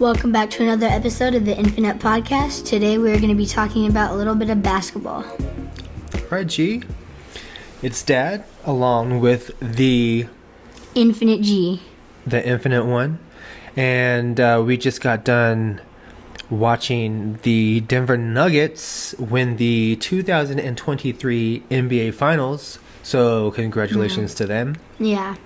Welcome back to another episode of the Infinite Podcast. Today we're going to be talking about a little bit of basketball. All right, G. It's Dad, along with the Infinite G. The Infinite One. And we just got done watching the Denver Nuggets win the 2023 NBA Finals. So congratulations to them. Yeah.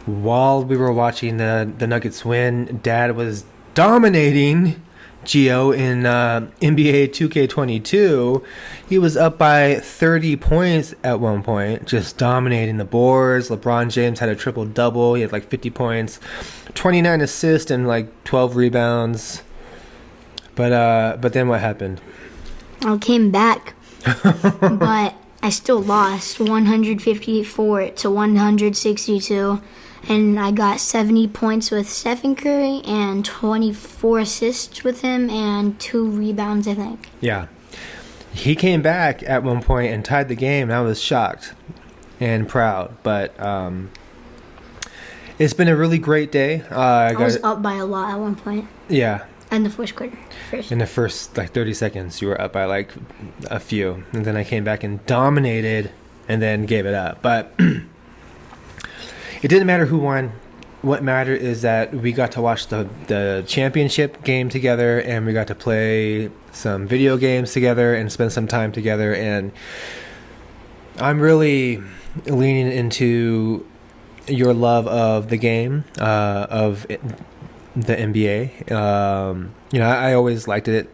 While we were watching the Nuggets win, Dad was dominating Gio in NBA 2K22. He was up by 30 points at one point, just dominating the boards. LeBron James had a triple-double. He had like 50 points, 29 assists, and like 12 rebounds. But then what happened? I came back, but I still lost 154 to 162. And I got 70 points with Stephen Curry and 24 assists with him and 2 rebounds, I think. Yeah. He came back at one point and tied the game. I was shocked and proud. But it's been a really great day. I was up by a lot at one point. Yeah. In the first quarter. In the first, 30 seconds, you were up by, a few. And then I came back and dominated and then gave it up. But it didn't matter who won. What mattered is that we got to watch the championship game together, and we got to play some video games together and spend some time together. And I'm really leaning into your love of the game, of the NBA. I always liked it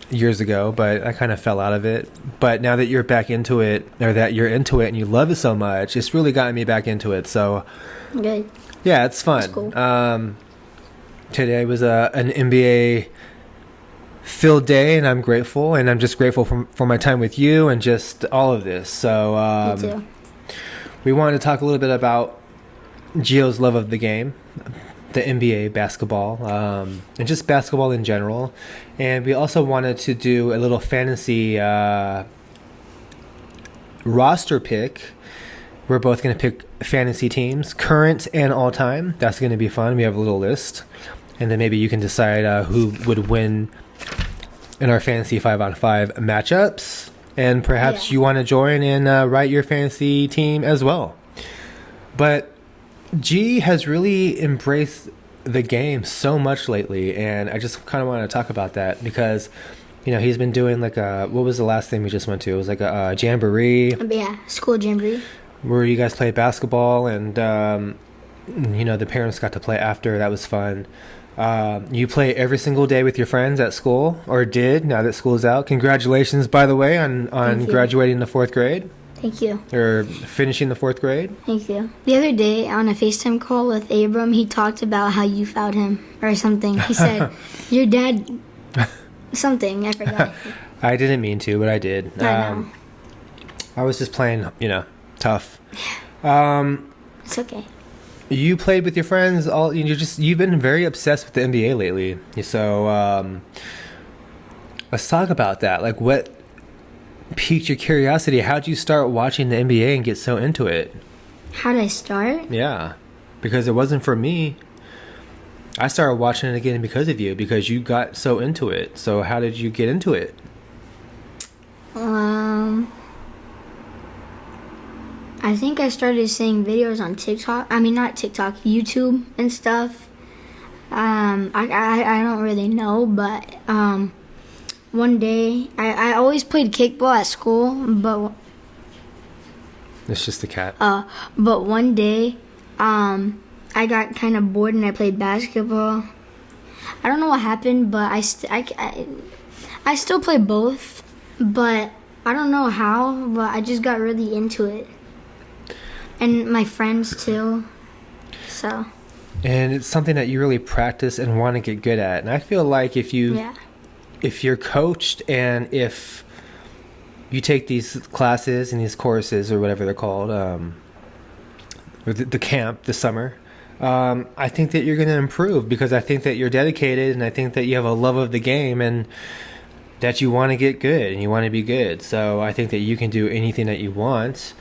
years ago, but I kind of fell out of it. But now that you're back into it, or that you're into it and you love it so much, it's really gotten me back into it. So good. Yeah, it's fun. That's cool. Today was an NBA filled day, and I'm grateful, and I'm just grateful for my time with you and just all of this. So Me too. We wanted to talk a little bit about Gio's love of the game, the NBA basketball, and just basketball in general. And we also wanted to do a little fantasy roster pick. We're both going to pick fantasy teams, current and all-time. That's going to be fun. We have a little list. And then maybe you can decide who would win in our fantasy 5-on-5 matchups. And perhaps you want to join and write your fantasy team as well. But G has really embraced the game so much lately, and I just kind of want to talk about that because, he's been doing what was the last thing we just went to? It was like a jamboree. Yeah, school jamboree. Where you guys played basketball, and, the parents got to play after. That was fun. You play every single day with your friends at school, or did, now that school's out. Congratulations, by the way, on graduating the 4th grade. Thank you. Or finishing the 4th grade. Thank you. The other day on a FaceTime call with Abram, he talked about how you fouled him or something. He said, your dad, something, I forgot. I didn't mean to, but I did. I know. I was just playing, tough. It's okay. You played with your friends. You've been very obsessed with the NBA lately. So let's talk about that. Like, what piqued your curiosity? How'd you start watching the NBA and get so into it? How did I start? Yeah, because it wasn't for me. I started watching it again because of you, because you got so into it. So how did you get into it? I think I started seeing videos on TikTok. I mean, not TikTok, YouTube and stuff. I don't really know, but one day I always played kickball at school, but It's just the cat. but one day I got kind of bored and I played basketball. I don't know what happened, but I still play both, but I don't know how, but I just got really into it. And my friends too. So. And it's something that you really practice and want to get good at. And I feel like if you're coached, and if you take these classes and these courses or whatever they're called, or the camp this summer, I think that you're going to improve, because I think that you're dedicated, and I think that you have a love of the game, and that you want to get good and you want to be good. So I think that you can do anything that you want.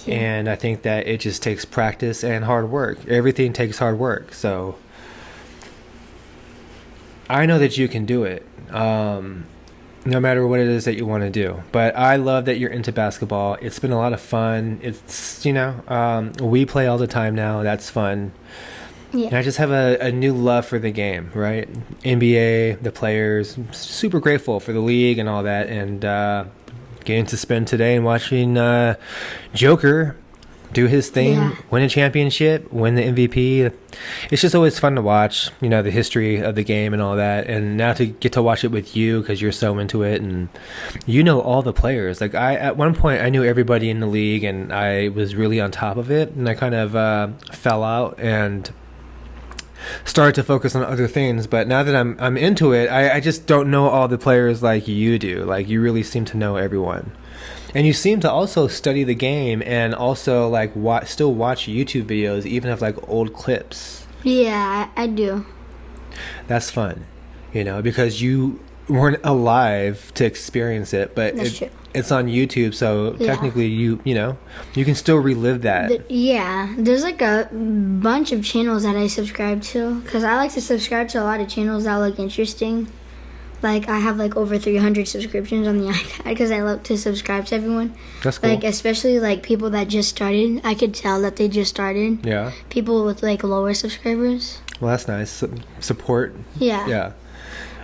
And I think that it just takes practice and hard work. Everything takes hard work. So I know that you can do it. No matter what it is that you want to do. But I love that you're into basketball. It's been a lot of fun. It's, we play all the time now. That's fun. Yeah. And I just have a new love for the game, right? NBA, the players, super grateful for the league and all that. And getting to spend today and watching Joker do his thing, win a championship, win the MVP. It's just always fun to watch, the history of the game and all that. And now to get to watch it with you because you're so into it and all the players. Like at one point I knew everybody in the league and I was really on top of it, and I kind of fell out and started to focus on other things. But now that I'm into it, I just don't know all the players like you do. Like you really seem to know everyone. And you seem to also study the game and also like still watch YouTube videos, even of like old clips. Yeah, I do. That's fun, because you weren't alive to experience it, but it's on YouTube, so technically you can still relive that. There's like a bunch of channels that I subscribe to because I like to subscribe to a lot of channels that look interesting. Like, I have, like, over 300 subscriptions on the iPad because I love to subscribe to everyone. That's cool. Like, especially, like, people that just started. I could tell that they just started. Yeah. People with, like, lower subscribers. Well, that's nice. Support. Yeah. Yeah.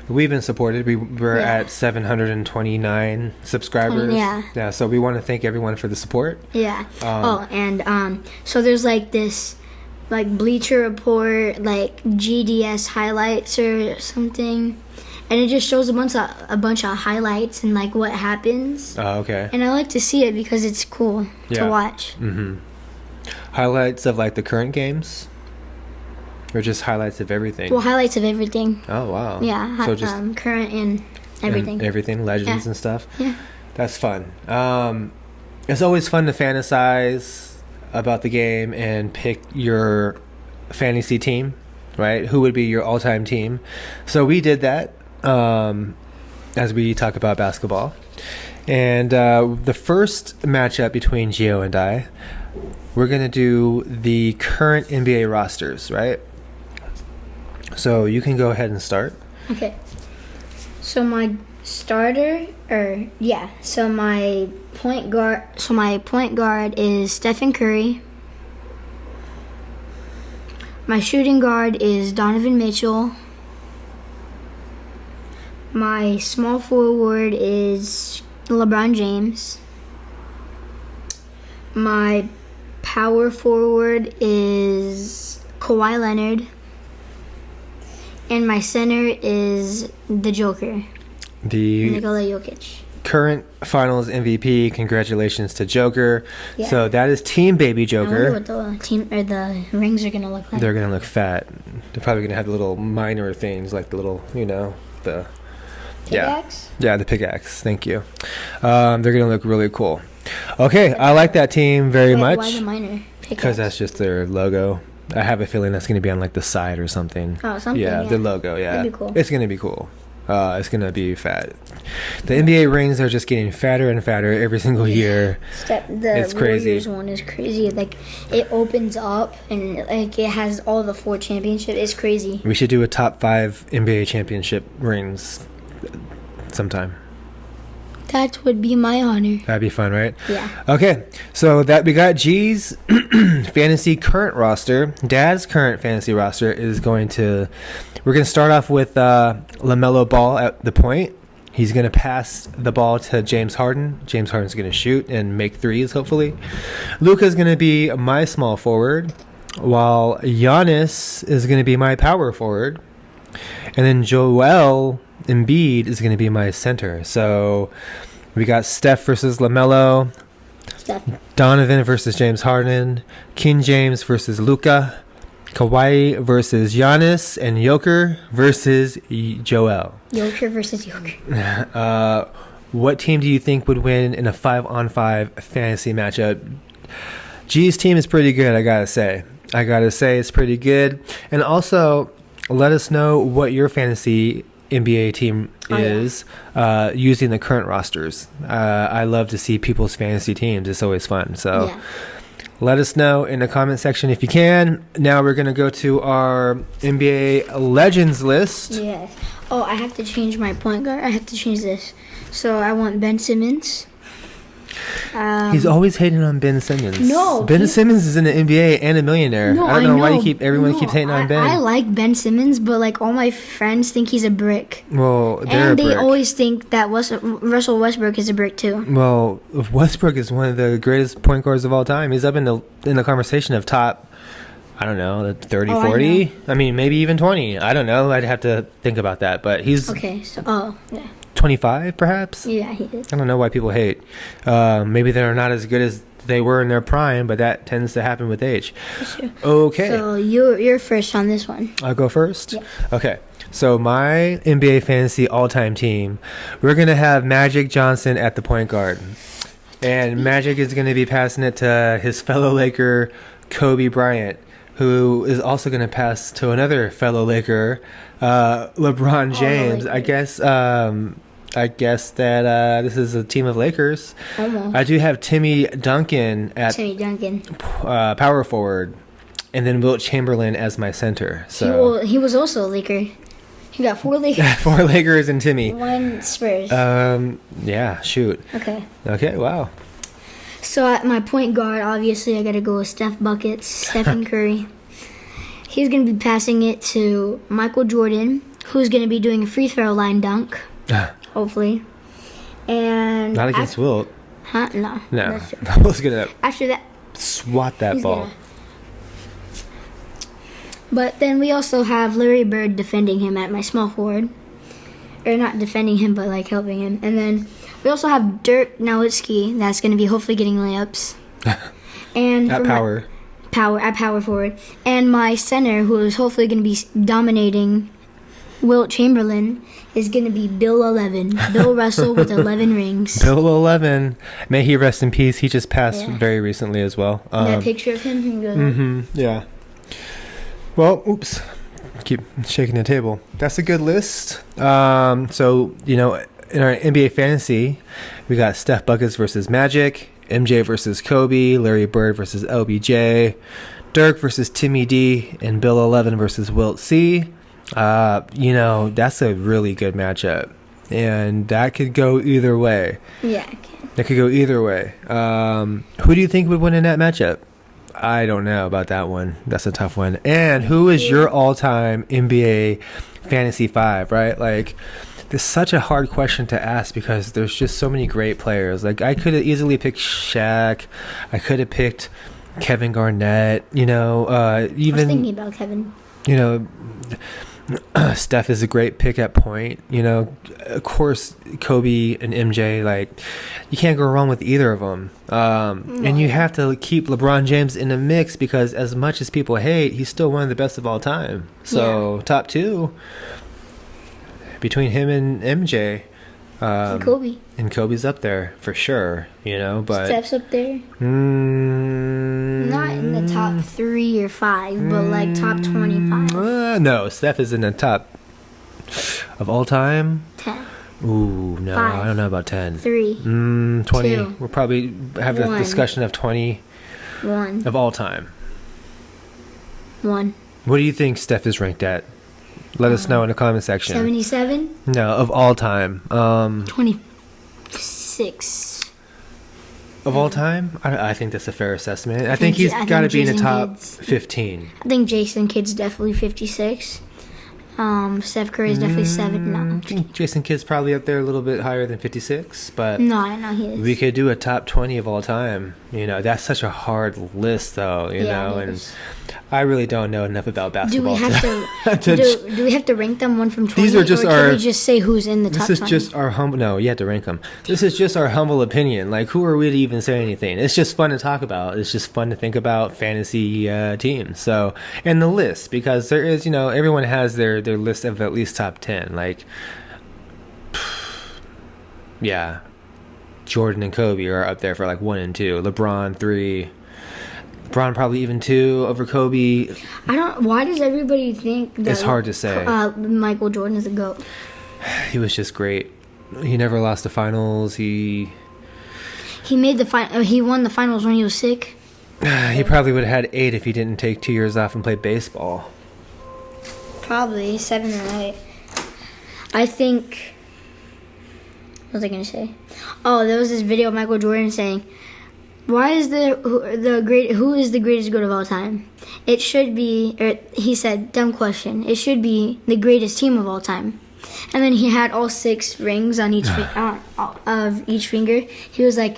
We've been supported. We're at 729 subscribers. Yeah, so we want to thank everyone for the support. Yeah. So there's, like, this, like, Bleacher Report, like, GDS highlights or something. And it just shows a bunch of highlights and like what happens. Oh, okay. And I like to see it because it's cool to watch. Mm-hmm. Highlights of like the current games, or just highlights of everything? Well, highlights of everything. Oh wow. Yeah. So just current and everything. Legends and stuff. Yeah. That's fun. It's always fun to fantasize about the game and pick your fantasy team, right? Who would be your all-time team? So we did that. As we talk about basketball. And the first matchup between Gio and I, we're going to do the current NBA rosters, right? So you can go ahead and start. Okay. So my point guard is Stephen Curry. My shooting guard is Donovan Mitchell. My small forward is LeBron James. My power forward is Kawhi Leonard. And my center is the Joker, Nikola Jokic. Current Finals MVP. Congratulations to Joker. Yeah. So that is Team Baby Joker. I wonder what the rings are gonna look like. They're gonna look fat. They're probably gonna have the little minor things like the little, the pickaxe? Yeah, the pickaxe. Thank you. They're gonna look really cool. Okay, I like that team very much. Why the minor pickaxe? Because that's just their logo. I have a feeling that's gonna be on like the side or something. Oh, something. Yeah, the logo. Yeah, that'd be cool. It's gonna be cool. It's gonna be fat. The NBA rings are just getting fatter and fatter every single year. The Warriors one is crazy. Like, it opens up and like it has all the 4 championships. It's crazy. We should do a top 5 NBA championship rings sometime. That would be my honor. That'd be fun, right? Yeah. Okay, so that we got G's fantasy current roster. Dad's current fantasy roster is we're going to start off with LaMelo Ball at the point. He's going to pass the ball to James Harden. James Harden's going to shoot and make threes, hopefully. Luka's going to be my small forward, while Giannis is going to be my power forward. And then Joel Embiid is going to be my center. So we got Steph versus LaMelo, Donovan versus James Harden, King James versus Luka, Kawhi versus Giannis, and Joker versus Joel. Joker versus Joker. What team do you think would win in a 5-on-5 fantasy matchup? G's team is pretty good, I gotta say. It's pretty good. And also, let us know what your fantasy NBA team is using the current rosters. I love to see people's fantasy teams. It's always fun. So Let us know in the comment section if you can. Now we're going to go to our NBA Legends list. Yes. Oh, I have to change my point guard. I have to change this. So I want Ben Simmons. He's always hating on Ben Simmons. No, Ben Simmons is in the NBA and a millionaire. No, I don't know why everyone No, keeps hating on Ben. I like Ben Simmons, but like all my friends think he's a brick. Well, they're And a they brick. always think that Russell Westbrook is a brick too. Well, Westbrook is one of the greatest point guards of all time. He's up in the conversation of top, I don't know, 30, Oh, I 40? I mean, maybe even 20. I don't know. I'd have to think about that. But he's Okay, so yeah. 25, perhaps? Yeah, he is. I don't know why people hate. Maybe they're not as good as they were in their prime, but that tends to happen with age. Sure. Okay. So you're first on this one. I'll go first? Yeah. Okay. So my NBA fantasy all-time team, we're going to have Magic Johnson at the point guard. And Magic is going to be passing it to his fellow Laker, Kobe Bryant, who is also going to pass to another fellow Laker, LeBron James. I guess that this is a team of Lakers. Almost. I do have Timmy Duncan at Timmy Duncan. power forward, and then Wilt Chamberlain as my center. So He was also a Laker. He got 4 Lakers. 4 Lakers and Timmy. 1 Spurs. Yeah, shoot. Okay. Wow. So at my point guard, obviously I gotta go with Steph Buckets, Stephen Curry. He's gonna be passing it to Michael Jordan, who's gonna be doing a free throw line dunk, hopefully. And Not against Wilt. Huh? No. No. That's true. Wilt's going to After that, swat that he's ball. gonna. But then we also have Larry Bird defending him at my small forward. Or not defending him, but like helping him. And then we also have Dirk Nowitzki that's going to be hopefully getting layups. And At for power. At power forward. And my center, who is hopefully going to be dominating Wilt Chamberlain, is going to be Bill 11. Bill Russell with 11 rings. Bill 11. May he rest in peace. He just passed Yeah. very recently as well. That picture of him, he goes, Yeah. Well, oops. Keep shaking the table. That's a good list. So, in our NBA fantasy, we got Steph Buckets versus Magic, MJ versus Kobe, Larry Bird versus LBJ, Dirk versus Timmy D, and Bill 11 versus Wilt C. That's a really good matchup. And that could go either way. Yeah, I can. That could go either way. Who do you think would win in that matchup? I don't know about that one. That's a tough one. And who is your all-time NBA fantasy 5, right? Like, this is such a hard question to ask because there's just so many great players. Like, I could have easily picked Shaq. I could have picked Kevin Garnett. I was thinking about Kevin. Steph is a great pick at point. Of course, Kobe and MJ, like, you can't go wrong with either of them. And you have to keep LeBron James in the mix because as much as people hate, he's still one of the best of all time. So top 2 between him and MJ. And Kobe. And Kobe's up there for sure, but Steph's up there. Not in the top 3 or 5, but like top 25. No, Steph is in the top of all time. 10. Ooh, no, 5. I don't know about 10. 3. 20. 2. We'll probably have a 1. discussion of 20 1. of all time. 1. What do you think Steph is ranked at? Let us know in the comment section. 77. No, of all time. 26. Of all time? I think that's a fair assessment. I think he's got to be in the Jason top Kidd's- 15. I think Jason Kidd's definitely 56. Steph Curry's definitely 7. I No. think Jason Kidd's probably up there a little bit higher than 56, but No, I know he is. we could do a top 20 of all time. That's such a hard list, though, Yeah, it and is. I really don't know enough about Do basketball. we have to do we have to rank them 1 from 20? These are just or can our- we just say who's in the top This is 20? just our humble. No, you have to rank them. This is just our humble opinion. Like, who are we to even say anything? It's just fun to talk about. It's just fun to think about fantasy teams. So, and the list, because there is, everyone has their list of at least top 10. Like, yeah, Jordan and Kobe are up there for like 1 and 2. LeBron 3. LeBron probably even 2 over Kobe. Why does everybody think that It's hard to say. Michael Jordan is a GOAT? He was just great. He never lost the finals. He made the final. He won the finals when he was sick. He probably would have had 8 if he didn't take 2 years off and play baseball. Probably 7 or 8. I think. What was I gonna say? Oh, there was this video of Michael Jordan saying, "Why is who is the greatest GOAT of all time?" It should be. Or he said, "Dumb question. It should be the greatest team of all time." And then he had all 6 rings on each of each finger. He was like,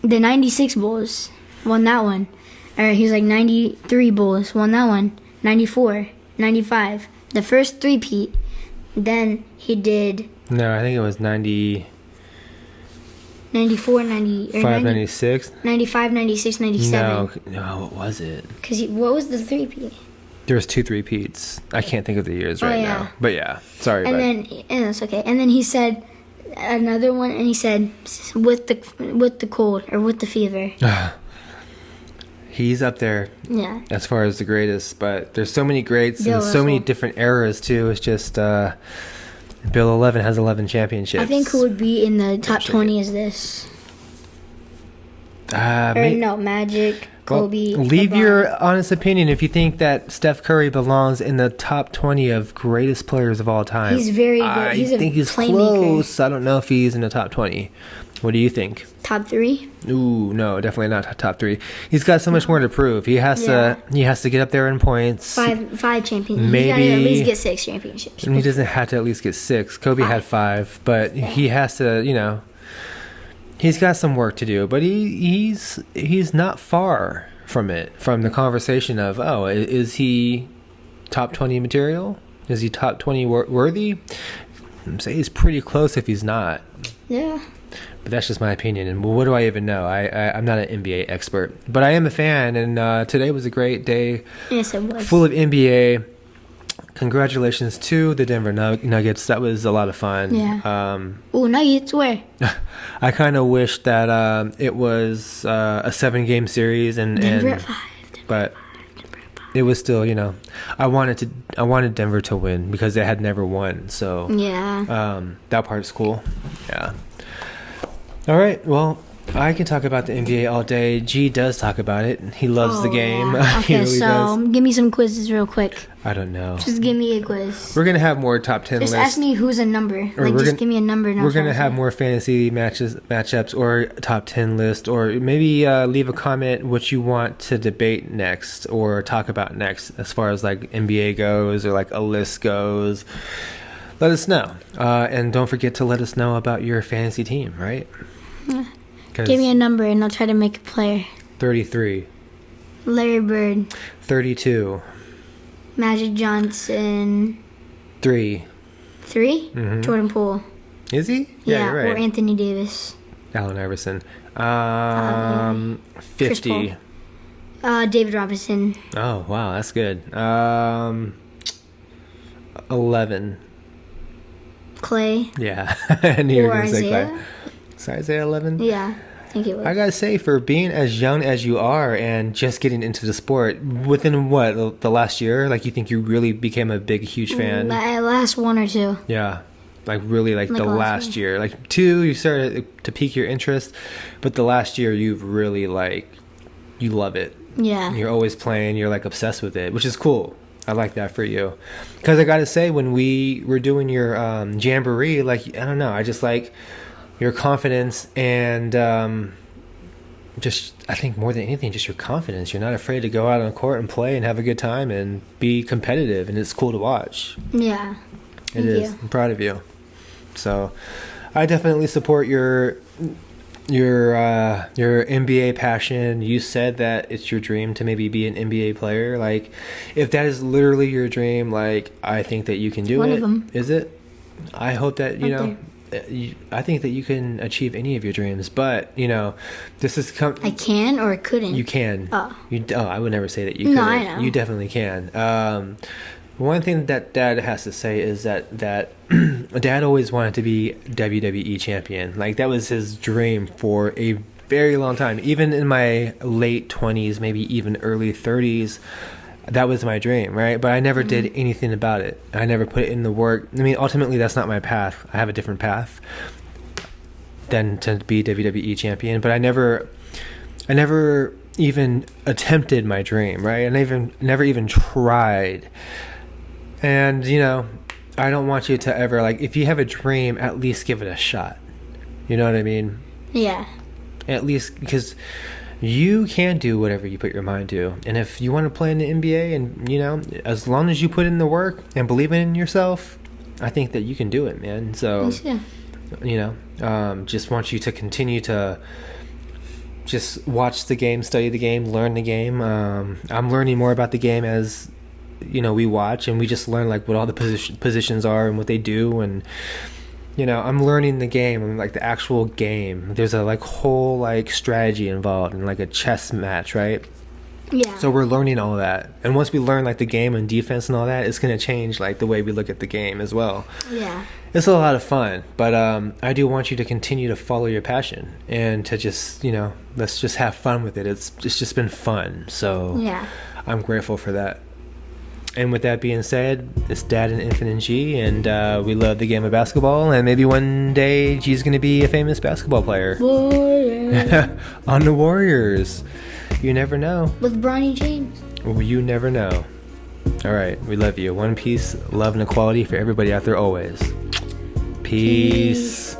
the '96 Bulls won that one. Or he was like, '93 Bulls won that one. '94, '95, the first three-peat. Then he did. No, I think it was 90. 94, 90, or 5, 96? 95, 96, 97. No, what was it? Because what was the three-peat? There was 2 3-peats. I can't think of the years right now. But yeah, sorry. And that's okay. And then he said another one, and he said with the cold or with the fever. He's up there. Yeah. As far as the greatest, but there's so many greats Bill and so many Russell. different eras too. It's just Bill 11 has 11 championships. I think who would be in the top 20 is this? No, Magic, Kobe. Leave LeBron. your honest opinion if you think that Steph Curry belongs in the top 20 of greatest players of all time. He's very good. I He's a think he's playmaker. close. I don't know if he's in the top 20. What do you think? Top 3? Ooh, no, definitely not top 3. He's got so much more to prove. He has to get up there in points. Five championships. Maybe- He gotta at least get 6 championships. And he doesn't have to at least get 6. Kobe had 5, but he has to, he's got some work to do. But he's not far from it, from the conversation of, is he top 20 material? Is he top 20 worthy? I'd say he's pretty close if he's not. Yeah. But that's just my opinion, and what do I even know? I'm not an NBA expert, but I am a fan, and today was a great day. Yes, it was. Full of NBA. Congratulations to the Denver Nuggets. That was a lot of fun. Yeah. Nuggets, where? I kind of wish that it was a 7-game series, Denver at 5. But it was still, I wanted Denver to win because they had never won. So yeah. that part's cool. Yeah. All right. Well, I can talk about the NBA all day. G does talk about it. He loves the game. Yeah. He Okay, really so does. give me some quizzes real quick. I don't know. Just give me a quiz. We're gonna have more top 10 Just lists. ask me who's a number. Or Like, we're just gonna- give me a number. And I'll We're try gonna to have say. more fantasy matchups, or top 10 list, or maybe leave a comment what you want to debate next or talk about next, as far as like NBA goes or like a list goes. Let us know, and don't forget to let us know about your fantasy team, right? 'Cause Give me a number and I'll try to make a player. 33, Larry Bird, 32, Magic Johnson, 3. 3. Mhm. Jordan Poole. Is he? Yeah, you're or right. Anthony Davis. Allen Iverson. Chris 50. Paul. David Robinson. Oh wow, that's good. 11. Clay. Yeah, I knew you were Or gonna say Isaiah. Clay. Is Isaiah 11? Yeah, I think it was. I gotta say, for being as young as you are and just getting into the sport, within what, the last year, like you think you really became a big, huge fan? Last 1 or 2. Yeah, like really, like Like the last last year. Like 2, you started to pique your interest, but the last year you've really you love it. Yeah. You're always playing. You're like obsessed with it, which is cool. I like that for you. Because I gotta say, when we were doing your jamboree, like I don't know, I just like your confidence and just I think more than anything, just your confidence. You're not afraid to go out on the court and play and have a good time and be competitive, and it's cool to watch. Yeah. It is. you. I'm proud of you. So, I definitely support your NBA passion. You said that it's your dream to maybe be an NBA player. Like, if that is literally your dream, like I think that you can do One it. of 'em. Is it? I hope that Up I think that you can achieve any of your dreams, but this is I can or couldn't. you can. Oh. I would never say that you No, couldn't. I know. You definitely can. One thing that Dad has to say is that Dad always wanted to be WWE champion. Like that was his dream for a very long time. Even in my late 20s, maybe even early 30s, that was my dream, right? But I never did anything about it. I never put it in the work. I mean, ultimately, that's not my path. I have a different path than to be WWE champion. But I never even attempted my dream, right? And I never even tried. And I don't want you to ever, like, if you have a dream, at least give it a shot. You know what I mean? Yeah. At least, because you can do whatever you put your mind to. And if you want to play in the NBA, and as long as you put in the work and believe in yourself, I think that you can do it, man. So just want you to continue to just watch the game, study the game, learn the game. I'm learning more about the game as we watch, and we just learn like what all the positions are and what they do. And I'm learning the game, like the actual game. There's a whole strategy involved in like a chess match, right? Yeah. So we're learning all that. And once we learn like the game and defense and all that, it's going to change like the way we look at the game as well. Yeah. It's a lot of fun, but I do want you to continue to follow your passion and to just, let's just have fun with it. It's just been fun. So yeah. I'm grateful for that. And with that being said, it's Dad and Infant and G, and we love the game of basketball, and maybe one day G's going to be a famous basketball player. On the Warriors. You never know. With Bronny James. Well, you never know. All right, we love you. One peace, love, and equality for everybody out there always. Peace.